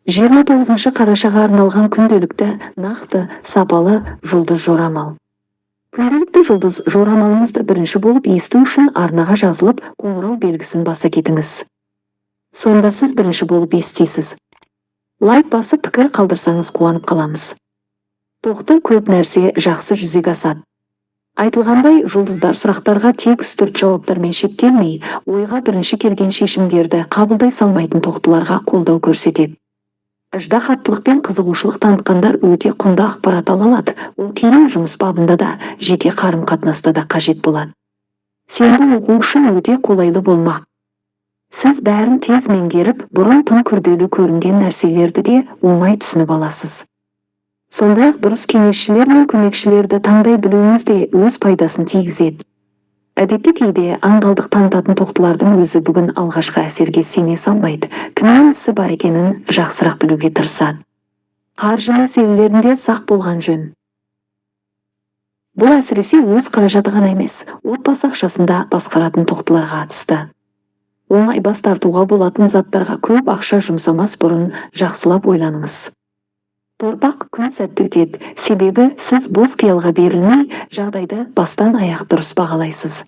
29 қарашаға арналған күнделікті нақты, сапалы жұлдыз жорамал. Күнделікті жұлдыз жорамалыңызды бірінші болып есту үшін арнаға жазылып, қоңырау белгісін баса кетіңіз. Сонда сіз бірінші болып естисіз. Лайк басып пікір қалдырсаңыз қуанып қаламыз. Тоқты көп нәрсе жақсы жүзеге асады. Айтылғандай, жұлдыздар сұрақтарға тек үстірт жауаптармен шектелмей, ойға бірінші келген шешімдерді қабылдай салмайтын тоқтыларға қолдау көрсетеді. Ыждахаттылық пен қызығушылық танытқандар өте құнды ақпарат ала алады. Ол кейін жұмыс бабында да, жеке қарым-қатынаста да қажет болады. Сенді оқу үшін өте қолайлы болмақ. Сіз бәрін тез меңгеріп, бұрын тым күрделі көрінген нәрселерді де оңай түсініп аласыз. Сондай-ақ дұрыс кеңесшілер мен көмекшілерді таңдай білуіңіз де өз пайдасын тигізеді. Әдетте кейде аңғалдық танытатын тоқтылардың өзі бүгін алғашқы әсерге сене салмайды, кімнің ісі бар екенін жақсырақ білуге тырысады. Қаржы мәселелерінде сақ болған жөн. Бұл әсіресе өз қаражаты ғана емес, отбасы ақшасында басқаратын тоқтыларға қатысты. Оңай бас тартуға болатын заттарға көп ақша жұмсамас бұрын жақсылап ойланыңыз. Торпақ күн сәтті өтеді, себебі сіз бос қиялға берілмей, жағдайды бастан аяқ дұрыс бағалайсыз.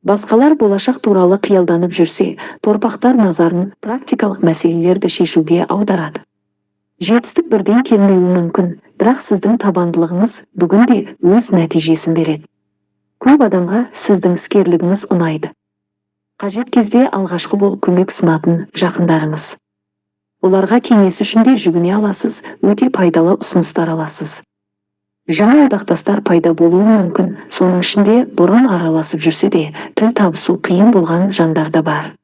Басқалар болашақ туралы қиялданып жүрсе, торпақтар назарын практикалық мәселелерді шешуге аударады. Жетістік бірден келмеуі мүмкін, бірақ сіздің табандылығыңыз бүгінде өз нәтижесін береді. Көп адамға сіздің іскерлігіңіз ұнайды. Қажет кезде алғашқы болып көмек ұсынатын жақындарыңыз. Оларға кеңес үшін де жүгіне аласыз, өте пайдалы ұсыныстар аласыз. Жаңа одақтастар пайда болуы мүмкін, соның ішінде бұрын араласып жүрсе де, тіл табысу қиын болған жандар да бар.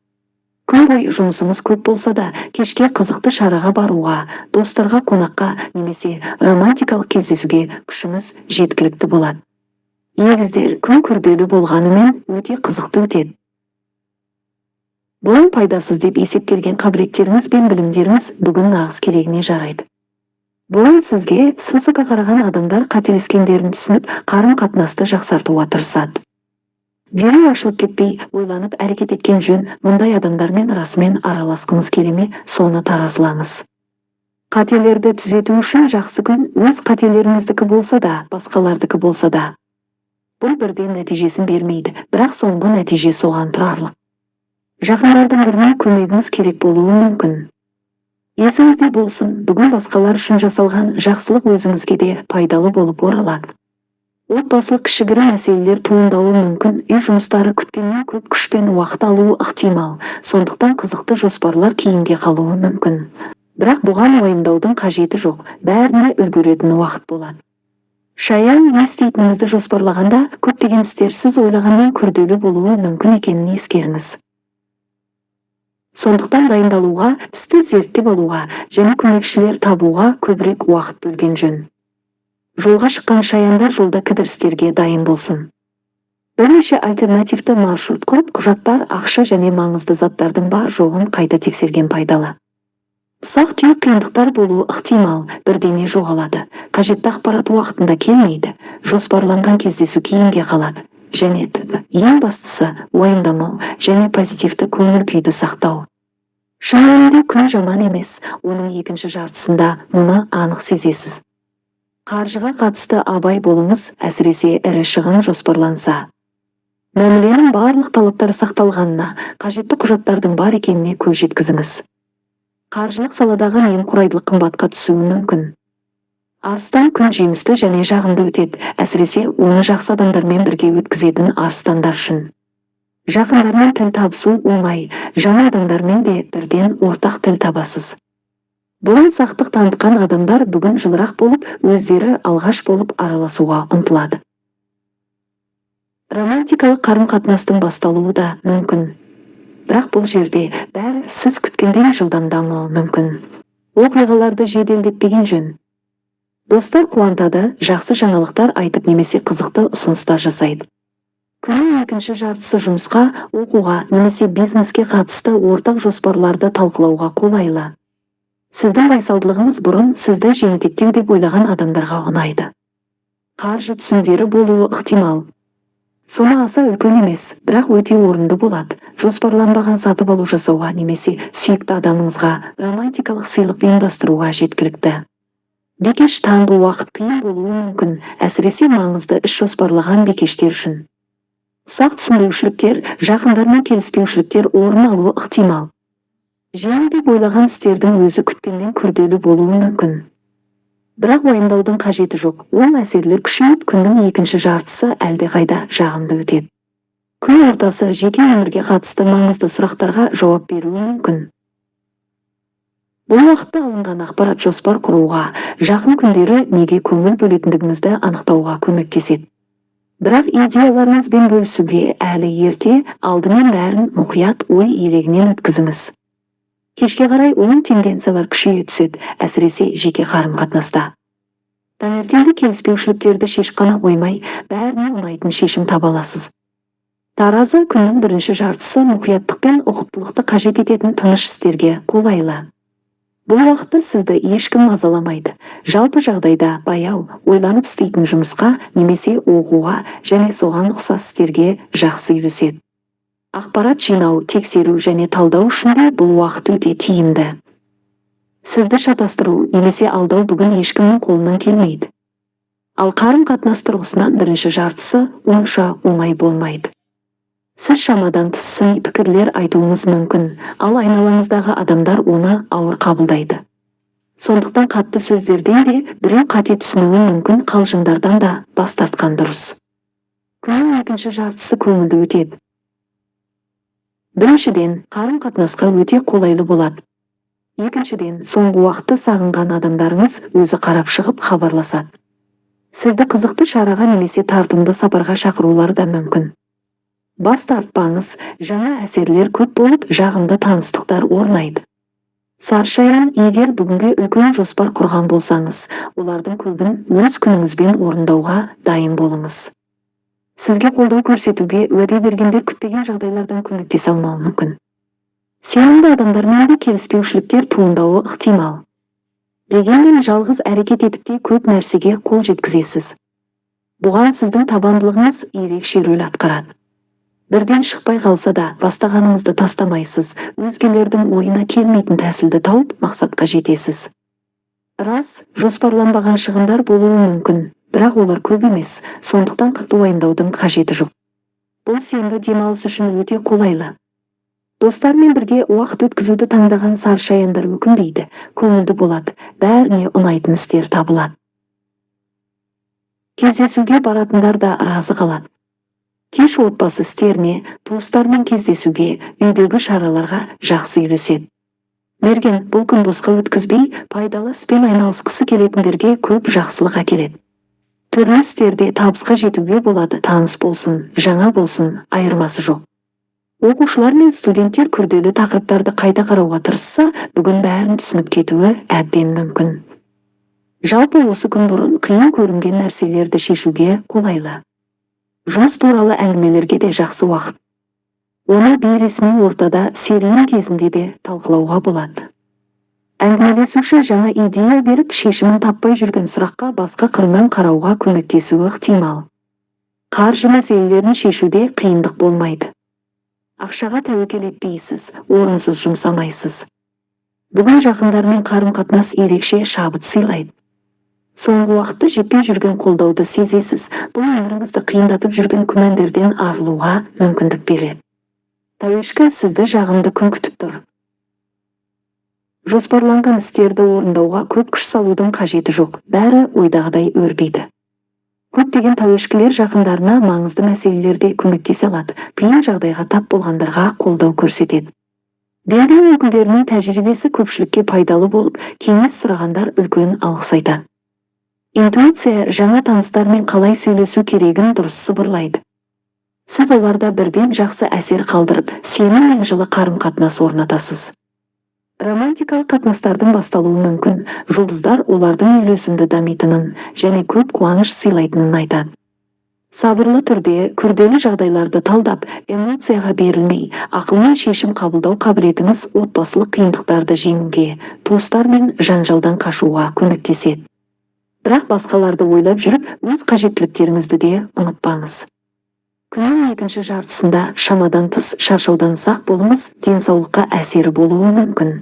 Күн бойы жұмысыңыз көп болса да, кешке қызықты шараға баруға, достарға қонаққа немесе романтикалық кездесуге күшіңіз жеткілікті болады. Егіздер күн күрделі болғанымен өте қызықты өтеді. Бұрын пайдасыз деп есептелген қабілеттеріңіз бен білімдеріңіз бүгін нағыз керегіне жарайды. Бұрын сізге сысыға қараған адамдар қателескендерін түсініп, қарым-қатынасты жақсартуға тырысады. Дереу ашылып кетпей, ойланып әрекет еткен жөн, мұндай адамдармен расымен араласқыңыз келе ме, соны таразылаңыз. Қателерді түзету үшін жақсы күн өз қателеріңіздікі болса да, басқалардікі болса да. Бұл бірден нәтижесін бермейді, бірақ соңғы нәтиже соған тұрарлық. Жақындардың біріне көмегіңіз керек болуы мүмкін. Есіңізде болсын, бүгін басқалар үшін жасалған жақсылық өзіңізге де пайдалы болып оралады. Отбасылық кішігірім мәселелер туындауы мүмкін, үй жұмыстары күткеннен көп күш пен уақыт алуы ықтимал, сондықтан қызықты жоспарлар кейінге қалуы мүмкін. Бірақ бұған уайымдаудың қажеті жоқ, бәріне үлгеретін уақыт болады. Шаян не істейтініңізді жоспарлағанда, көптеген істер сіз ойлағаннан күрделі болуы мүмкін екенін ескеріңіз. Сондықтан дайындалуға, істі зерттеп алуға және көмекшілер табуға көбірек уақыт бөлген жөн. Жолға шыққан шаяндар жолда кідірістерге дайын болсын. Бірнеше альтернативті маршрут құрып, құжаттар, ақша және маңызды заттардың бар жоғын қайта тексерген пайдалы. Ұсақ-түйек қиындықтар болуы ықтимал, бірдеңе жоғалады, қажетті ақпарат уақытында келмейді, жоспарланған кездесу кейінге қалады. Және ең бастысы уайымдамау және позитивті көңіл күйді сақтау. Шынымен күн жаман емес, оның екінші жартысында мұны анық сезесіз. Қаржыға қатысты абай болыңыз, әсіресе ірі шығын жоспарланса. Мәміленің барлық талаптары сақталғанына, қажетті құжаттардың бар екеніне көз жеткізіңіз. Қаржылық саладағы немқұрайдылық қымбатқа түсуі мүмкін. Арыстан күн жемісті және жағымды өтеді, әсіресе оны жақсы адамдармен бірге өткізетін арыстандар үшін. Жақындармен тіл табысу оңай, жаңа адамдармен де бірден ортақ тіл табасыз. Бұрын сақтық танытқан адамдар бүгін жылырақ болып, өздері алғаш болып араласуға ұмтылады. Романтикалық қарым-қатынастың басталуы да мүмкін. Бірақ бұл жерде бәрі сіз күткендей жылдам дамуы мүмкін. Оқиғаларды жеделдетпеген жөн. Достар қуантады, жақсы жаңалықтар айтып немесе қызықты ұсыныстар жасайды. Күннің екінші жартысы жұмысқа, оқуға немесе бизнеске қатысты ортақ жоспарларды талқылауға қолайлы. Сіздің байсалдылығыңыз бұрын сізді жеңілтектеу деп ойлаған адамдарға ұнайды. Қаржы түсімдері болуы ықтимал. Сома аса үлкен емес, бірақ өте орынды болады. жоспарланбаған сатып алу жасауға немесе сүйікті адамыңызға романтикалық сыйлық ұйымдастыруға жеткілікті. Бикеш таңғы уақыт қиын болуы мүмкін, әсіресе маңызды іс жоспарлаған бикештер үшін. Ұсақ түсінбеушіліктер, жақындармен келіспеушіліктер орын алуы ықтимал. Жеңіл деп ойлаған істердің өзі күткеннен күрделі болуы мүмкін. Бірақ уайымдаудың қажеті жоқ. Ол әсерлер күшейіп, күннің екінші жартысы әлдеқайда жағымды өтеді. Күн ортасы жеке өмірге қатысты маңызды сұрақтарға жауап беруі мүмкін. Бұл уақытта алынған ақпарат жоспар құруға, жақын күндері неге көңіл бөлетіндігіңізді анықтауға көмектеседі. Бірақ идеяларыңызбен бөлісуге әлі ерте, алдымен бәрін мұқият ой елегінен өткізіңіз. Кешке қарай оң тенденциялар күшейе түседі, әсіресе жеке қарым-қатынаста. Таңертеңгі келіспеушіліктерді шешіп қана қоймай, бәріне ұнайтын шешім таба аласыз. Таразы күннің бірінші жартысы мұқияттық пен ұқыптылықты қажет ететін тыныш істерге қолайлы. Бұл уақытта сізді ешкім мазаламайды. Жалпы жағдайда баяу, ойланып істейтін жұмысқа немесе оқуға және соған ұқсас істерге жақсы үйлеседі. Ақпарат жинау, тексеру және талдау үшін де бұл уақыт өте тиімді. Сізді шатастыру немесе алдау бүгін ешкімнің қолынан келмейді. Ал қарым-қатынас тұрғысынан бірінші жартысы онша оңай болмайды. Сіз шамадан тыс сыни пікірлер айтуыңыз мүмкін, ал айналаңыздағы адамдар оны ауыр қабылдайды. Сондықтан қатты сөздерден де біреу қате түсінуі мүмкін, қалжыңдардан да бас тартқан дұрыс. Күннің екінші жартысы көңілді өтеді. Біріншіден, қарым-қатынасқа өте қолайлы болады. Екіншіден, соңғы уақытта сағынған адамдарыңыз өзі қарап шығып хабарласады. Сізді қызықты шараға немесе тартымды сапарға шақырулары да мүмкін. Бас тартпаңыз, жаңа әсерлер көп болып, жағымды таныстықтар орнайды. Саршаян, егер бүгінге үлкен жоспар құрған болсаңыз, олардың көбін өз күніңізбен орындауға дайын болыңыз. Сізге қолдау көрсетуге уәде бергендер күтпеген жағдайлардан көмектесе алмауы мүмкін. Сенімді адамдармен де келіспеушіліктер туындауы ықтимал. Дегенмен жалғыз әрекет етіп те көп нәрсеге қол жеткізесіз. Бұған сіздің табандылығыңыз ерекше рөл атқарады. Бірден шықпай қалса да, бастағаныңызды тастамайсыз, өзгелердің ойына келмейтін тәсілді тауып, мақсатқа жетесіз. Рас, жоспарланбаған шығындар болуы мүмкін, бірақ олар көп емес, сондықтан қатты уайымдаудың қажеті жоқ. Бұл сенбі демалыс үшін өте қолайлы. Достармен бірге уақыт өткізуді таңдаған саршаяндар өкінбейді, көңілді болады, бәріне ұнайтын істер табылады. Кездесуге баратындар да разы қалады. Кеш отбасы істеріне, туыстармен кездесуге, үйдегі шараларға жақсы үйлеседі. Мерген бұл күн босқа өткізбей, пайдалы іспен айналысқысы келетіндерге көп жақсылық әкеледі. Түрлі істерде табысқа жетуге болады, таныс болсын, жаңа болсын, айырмасы жоқ. Оқушылар мен студенттер күрделі тақырыптарды қайта қарауға тырысса, бүгін бәрін түсініп кетуі әбден мүмкін. Жалпы осы күн бұрын қиын көрінген нәрселерді шешуге қолайлы. Жұмыс туралы әңгімелерге де жақсы уақыт. Оны бейресми ортада серуен кезінде де талқылауға болады. Әңгімелесуші жаңа идея беріп, шешімін таппай жүрген сұраққа басқа қырынан қарауға көмектесуі ықтимал. Қаржы мәселелерін шешуде қиындық болмайды. Ақшаға тәуекел етпейсіз, орынсыз жұмсамайсыз. Бүгін жақындармен қарым-қатынас ерекше шабыт сыйлайды. Соңғы уақытта жетпей жүрген қолдауды сезесіз, бұл өміріңізді қиындатып жүрген күмәндерден арылуға мүмкіндік береді. Тәуешкі сізді жағымды күн күтіп тұр. Жоспарланған істерді орындауға көп күш салудың қажеті жоқ, бәрі ойдағыдай өрбиді. Көптеген тәуешкілер жақындарына маңызды мәселелерде көмектесе алады, қиын жағдайға тап болғандарға қолдау көрсетеді. Белгілі өкілдерінің тәжірибесі көпшілікке пайдалы болып, кеңес сұрағандар үлкен алғыс айтады. Интуиция жаңа таныстармен қалай сөйлесу керегін дұрыс сыбырлайды. Сіз оларда бірден жақсы әсер қалдырып, сенім мен жылы қарым-қатынас орнатасыз. Романтикалық қатынастардың басталуы мүмкін, жұлдыздар олардың үйлесімді дамитынын және көп қуаныш сыйлайтынын айтады. Сабырлы түрде күрделі жағдайларды талдап, эмоцияға берілмей, ақылмен шешім қабылдау қабілетіңіз отбасылық қиындықтарды жеңуге, туыстар мен жанжалдан қашуға көмектеседі. Бірақ басқаларды ойлап жүріп, өз қажеттіліктеріңізді де ұмытпаңыз. Күннің екінші жартысында шамадан тыс шаршаудан сақ болыңыз, денсаулыққа әсері болуы мүмкін.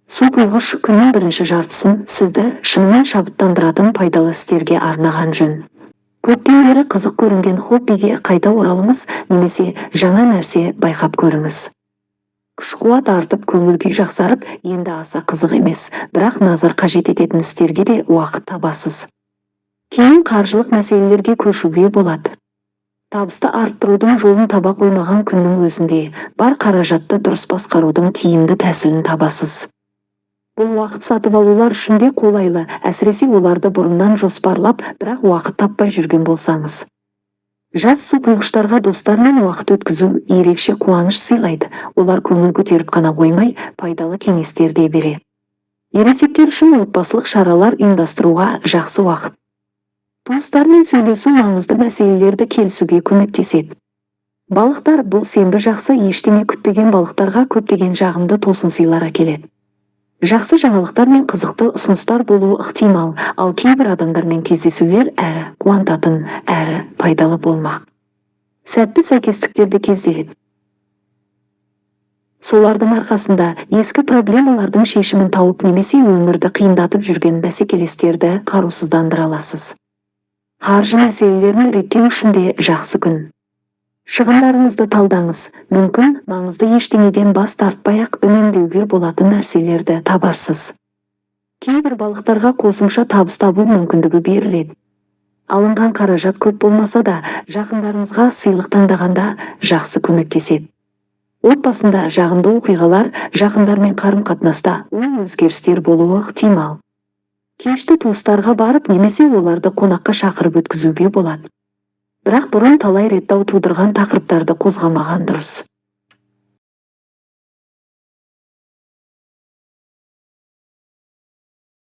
Су құйғыш күннің бірінші жартысын сізді шынымен шабыттандыратын пайдалы істерге арнаған жөн. Көптен бері қызық көрінген хоббиге қайта оралыңыз, немесе жаңа нәрсе байқап көріңіз. Күш-қуат артып, көңіл-күй жақсарып, енді аса қызық емес, бірақ назар қажет ететін істерге де уақыт табасыз. Кейін қаржылық мәселелерге көшуге болады. Табысты арттырудың жолын таба қоймаған күннің өзінде бар қаражатты дұрыс басқарудың тиімді тәсілін табасыз. Бұл уақыт сатып алулар үшін де қолайлы, әсіресе оларды бұрыннан жоспарлап, бірақ уақыт таппай жүрген болсаңыз. Жас су құйғыштарға достармен уақыт өткізу ерекше қуаныш сыйлайды. Олар көңіл көтеріп қана қоймай, пайдалы кеңестер де береді. Ересектер үшін отбасылық шаралар ұйымдастыруға жақсы уақыт. Туыстармен сөйлесу маңызды мәселелерді келісуге көмектеседі. Балықтар, бұл сенбі жақсы, ештеңе күтпеген балықтарға көптеген жағымды тосын сыйлар әкеледі. Жақсы жаңалықтар мен қызықты ұсыныстар болуы ықтимал, ал кейбір адамдармен кездесулер әрі қуантатын, әрі пайдалы болмақ. Сәтті сәйкестіктерді кездеседі. Солардың арқасында ескі проблемалардың шешімін тауып, немесе өмірді қиындатып жүрген бәсекелестерді қарусыздандыра аласыз. Қаржы мәселелерін реттеу үшін де жақсы күн. Шығындарыңызды талдаңыз, мүмкін маңызды ештеңеден бас тартпай-ақ үнемдеуге болатын нәрселерді табарсыз. Кейбір балықтарға қосымша табыс табу мүмкіндігі беріледі. Алынған қаражат көп болмаса да, жақындарыңызға сыйлық таңдағанда жақсы көмектеседі. Отбасында жағымды оқиғалар, жақындармен қарым-қатынаста оң өзгерістер болуы ықтимал. Кешті туыстарға барып, немесе оларды қонаққа шақырып өткізуге болады. Бірақ бұрын талай рет дау тудырған тақырыптарды қозғамаған дұрыс.